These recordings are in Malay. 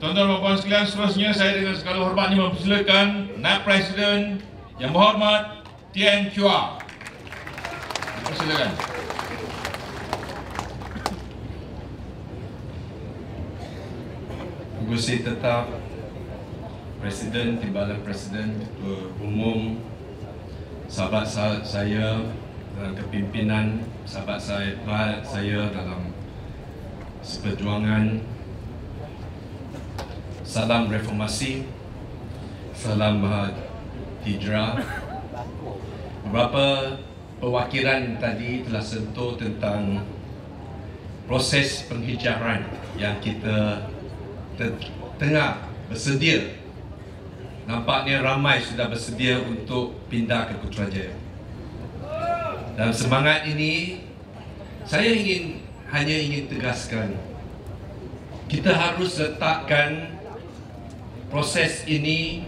Tuan-tuan dan puan sekalian, seterusnya saya dengan segala hormatnya mempersilakan Naib Presiden Yang Berhormat Tien Chua. Persilakan. Pengerusi Tetap Presiden, Timbalan Presiden, Ketua Umum, sahabat saya dalam kepimpinan, sahabat saya dalam seperjuangan, salam reformasi, salam hijrah. Beberapa perwakilan tadi telah sentuh tentang proses penghijrahan yang kita tengah bersedia. Nampaknya ramai sudah bersedia untuk pindah ke Putrajaya. Dalam semangat ini, saya hanya ingin tegaskan, kita harus letakkan proses ini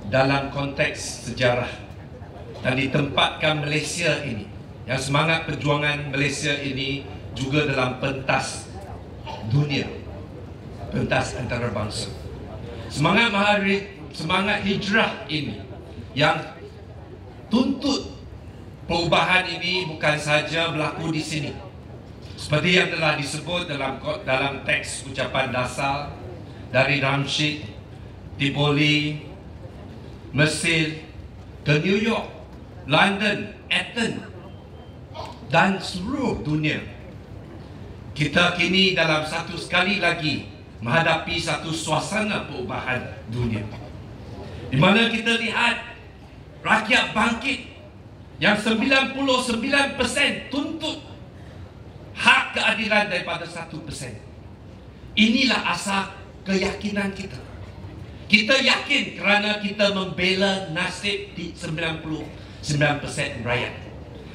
dalam konteks sejarah dan ditempatkan Malaysia ini, yang semangat perjuangan Malaysia ini juga dalam pentas dunia, pentas antarabangsa. Semangat hijrah ini yang tuntut perubahan ini bukan saja berlaku di sini. Seperti yang telah disebut dalam teks ucapan dasar dari Ramshid, Tripoli, Mesir, ke New York, London, Athens dan seluruh dunia. Kita kini dalam satu sekali lagi menghadapi satu suasana perubahan dunia, di mana kita lihat rakyat bangkit yang 99% tuntut hak keadilan daripada 1%. Inilah asal keyakinan kita. Kita yakin kerana kita membela nasib di 99% rakyat.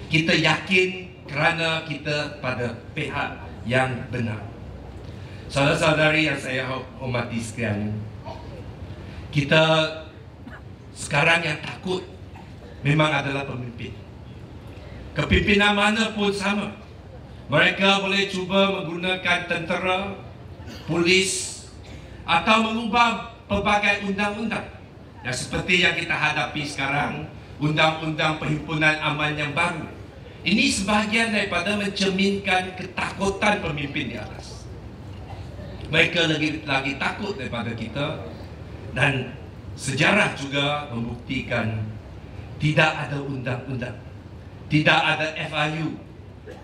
Kita yakin kerana kita pada pihak yang benar. Saudara-saudari yang saya hormati sekalian, kita sekarang yang takut memang adalah pemimpin. Kepimpinan mana pun sama. Mereka boleh cuba menggunakan tentera, polis atau mengubah pelbagai undang-undang. Yang seperti yang kita hadapi sekarang, Undang-Undang Perhimpunan Aman yang baru. Ini sebahagian daripada mencerminkan ketakutan pemimpin di atas. Mereka lagi takut daripada kita, dan sejarah juga membuktikan tidak ada undang-undang, tidak ada FIU,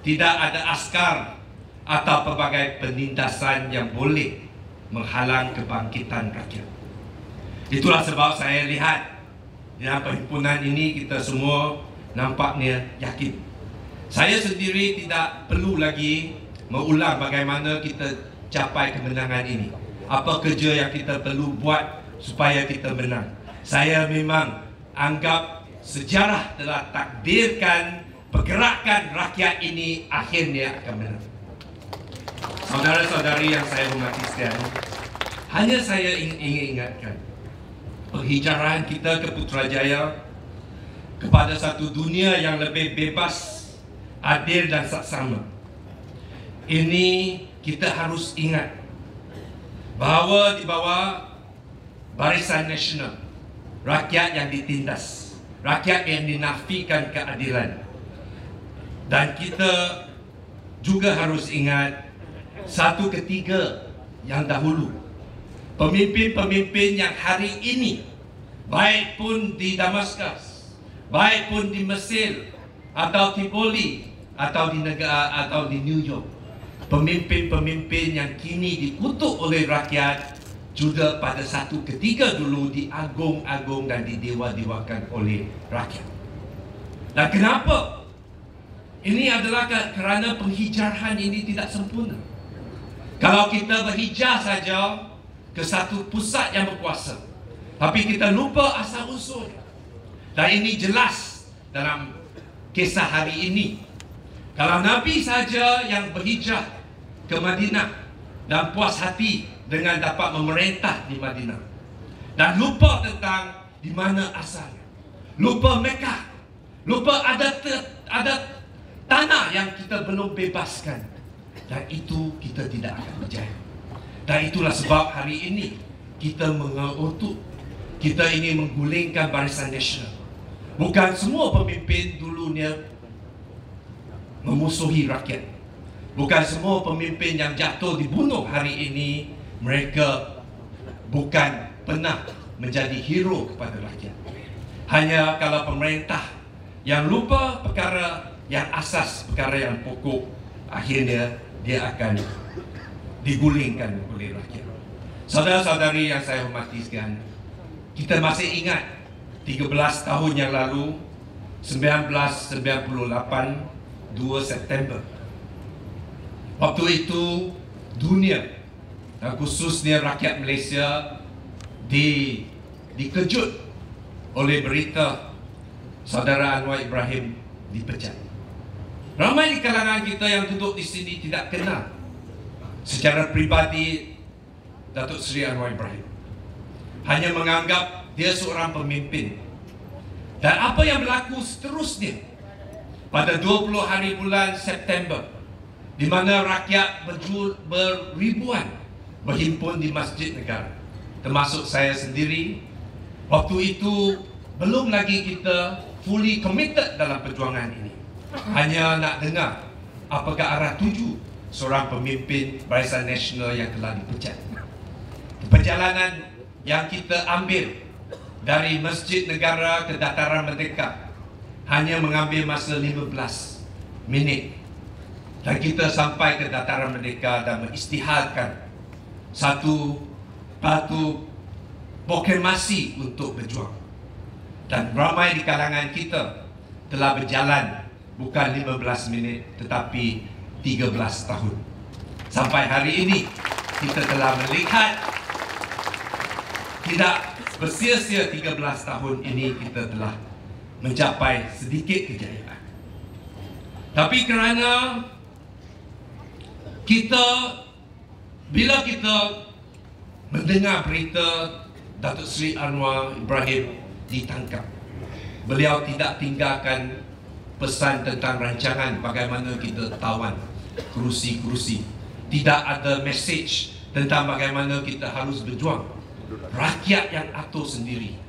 tidak ada askar atau pelbagai penindasan yang boleh menghalang kebangkitan rakyat. Itulah sebab saya lihat dalam perhimpunan ini kita semua nampaknya yakin. Saya sendiri tidak perlu lagi mengulang bagaimana kita capai kemenangan ini. Apa kerja yang kita perlu buat supaya kita menang. Saya memang anggap sejarah telah takdirkan pergerakan rakyat ini akhirnya akan menang. Saudara-saudari yang saya hormati sekalian, hanya saya ingin ingatkan, penghijrahan kita ke Putrajaya kepada satu dunia yang lebih bebas, adil dan saksama. Ini kita harus ingat bahawa di bawah Barisan Nasional, rakyat yang ditindas, rakyat yang dinafikan keadilan. Dan kita juga harus ingat satu ketiga yang dahulu, pemimpin-pemimpin yang hari ini, baik pun di Damaskus, baik pun di Mesir atau Tripoli atau di negara atau di New York, pemimpin-pemimpin yang kini dikutuk oleh rakyat juga pada satu ketika dulu diagung-agung dan didewa-dewakan oleh rakyat. Dan kenapa? Ini adalah kerana penghijrahan ini tidak sempurna. Kalau kita berhijrah saja ke satu pusat yang berkuasa, tapi kita lupa asal usul. Dan ini jelas dalam kisah hari ini. Kalau Nabi saja yang berhijrah ke Madinah dan puas hati dengan dapat memerintah di Madinah, dan lupa tentang di mana asalnya, lupa Mekah, lupa ada tanah yang kita belum bebaskan, dan itu kita tidak akan berjaya. Dan itulah sebab hari ini kita mengutuk, kita ingin menggulingkan Barisan Nasional. Bukan semua pemimpin dulunya memusuhi rakyat. Bukan semua pemimpin yang jatuh dibunuh hari ini, mereka bukan pernah menjadi hero kepada rakyat. Hanya kalau pemerintah yang lupa perkara yang asas, perkara yang pokok, akhirnya dia akan digulingkan oleh rakyat. Saudara-saudari yang saya hormati sekalian, kita masih ingat 13 tahun yang lalu, 1998, 2 September. Waktu itu dunia dan khususnya rakyat Malaysia dikejut oleh berita saudara Anwar Ibrahim dipecat. Ramai di kalangan kita yang duduk di sini tidak kenal secara pribadi Datuk Seri Anwar Ibrahim. Hanya menganggap dia seorang pemimpin. Dan apa yang berlaku seterusnya pada 20 hari bulan September, di mana rakyat beribuan berhimpun di Masjid Negara, termasuk saya sendiri. Waktu itu belum lagi kita fully committed dalam perjuangan ini. Hanya nak dengar apakah arah tuju seorang pemimpin Barisan Nasional yang telah dipecat. Perjalanan yang kita ambil dari Masjid Negara ke Dataran Merdeka hanya mengambil masa 15 minit. Dan kita sampai ke Dataran Merdeka dan mengisytiharkan satu batu proklamasi untuk berjuang. Dan ramai di kalangan kita telah berjalan bukan 15 minit tetapi 13 tahun. Sampai hari ini kita telah melihat tidak bersia-sia 13 tahun ini kita telah mencapai sedikit kejayaan. Tapi kerana bila kita mendengar berita Datuk Seri Anwar Ibrahim ditangkap, beliau tidak tinggalkan pesan tentang rancangan bagaimana kita tawan kerusi-kerusi. Tidak ada message tentang bagaimana kita harus berjuang. Rakyat yang atur sendiri.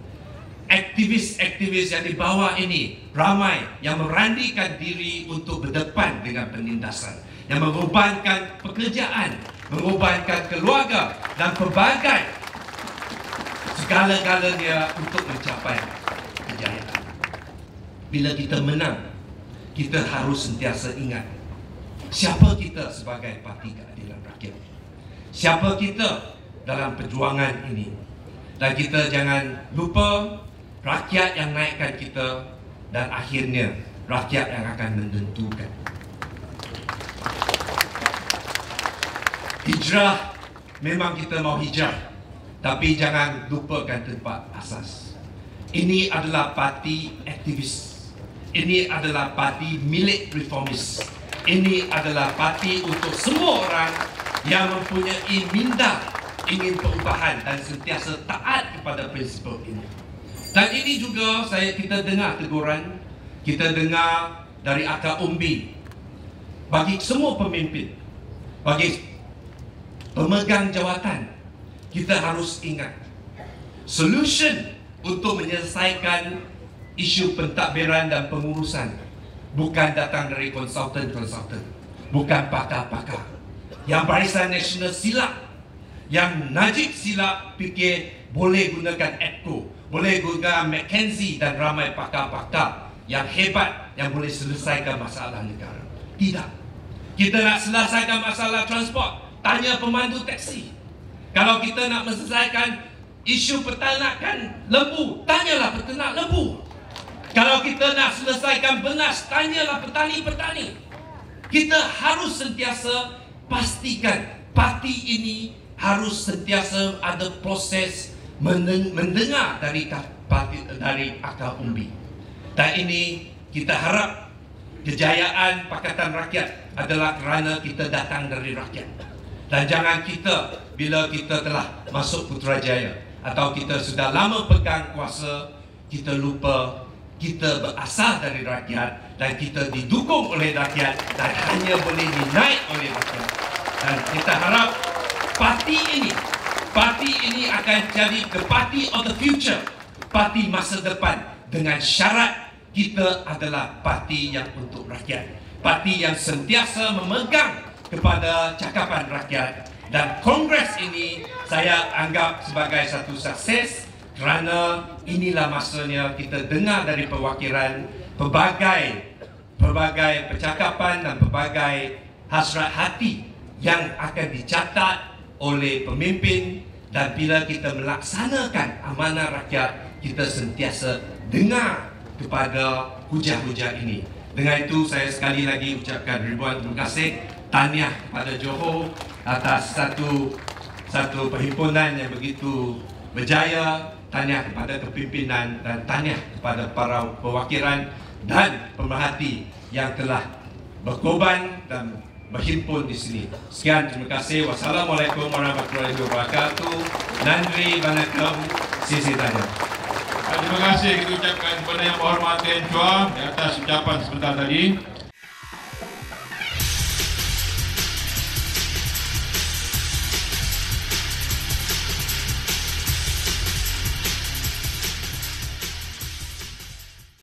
Aktivis-aktivis yang di bawah ini ramai yang merandikan diri untuk berdepan dengan penindasan, yang mengorbankan pekerjaan, mengorbankan keluarga dan pelbagai segala-galanya untuk mencapai kejayaan. Bila kita menang, kita harus sentiasa ingat siapa kita sebagai Parti Keadilan Rakyat, siapa kita dalam perjuangan ini. Dan kita jangan lupa rakyat yang naikkan kita, dan akhirnya rakyat yang akan menentukan. Hijrah, memang kita mau hijrah, tapi jangan lupakan tempat asas. Ini adalah parti aktivis. Ini adalah parti milik reformis. Ini adalah parti untuk semua orang yang mempunyai minda ingin perubahan dan sentiasa taat kepada prinsip ini. Dan ini juga kita dengar teguran, kita dengar dari akar umbi bagi semua pemimpin, bagi pemegang jawatan. Kita harus ingat solution untuk menyelesaikan isu pentadbiran dan pengurusan bukan datang dari konsultan-konsultan, bukan pakar-pakar. Yang Barisan Nasional silap, yang Najib silap fikir boleh gunakan APCO, boleh gunakan McKinsey dan ramai pakar-pakar yang hebat yang boleh selesaikan masalah negara. Tidak. Kita nak selesaikan masalah transport, tanya pemandu taksi. Kalau kita nak menyelesaikan isu peternakan lembu, tanyalah peternak lembu. Kalau kita nak selesaikan benas, tanyalah petani-petani. Kita harus sentiasa pastikan parti ini harus sentiasa ada proses mendengar dari akar umbi. Dan ini kita harap kejayaan Pakatan Rakyat adalah kerana kita datang dari rakyat. Dan jangan kita, bila kita telah masuk Putrajaya atau kita sudah lama pegang kuasa, kita lupa kita berasal dari rakyat dan kita didukung oleh rakyat dan hanya boleh dinaik oleh rakyat. Dan kita harap parti ini akan jadi the party of the future, parti masa depan, dengan syarat kita adalah parti yang untuk rakyat, parti yang sentiasa memegang kepada cakapan rakyat. Dan kongres ini saya anggap sebagai satu sukses kerana inilah masanya kita dengar dari perwakilan pelbagai percakapan dan pelbagai hasrat hati yang akan dicatat oleh pemimpin, dan bila kita melaksanakan amanah rakyat, kita sentiasa dengar kepada hujah-hujah ini. Dengan itu saya sekali lagi ucapkan ribuan terima kasih, tahniah kepada Johor atas satu perhimpunan yang begitu berjaya, tahniah kepada kepimpinan dan tahniah kepada para perwakilan dan pemerhati yang telah berkorban dan berhimpun di sini. Sekian, terima kasih. Wassalamualaikum warahmatullahi wabarakatuh. Nandri Banakam, sisi tanya. Terima kasih kita ucapkan kepada Yang Berhormat Tian Chua di atas ucapan sebentar tadi.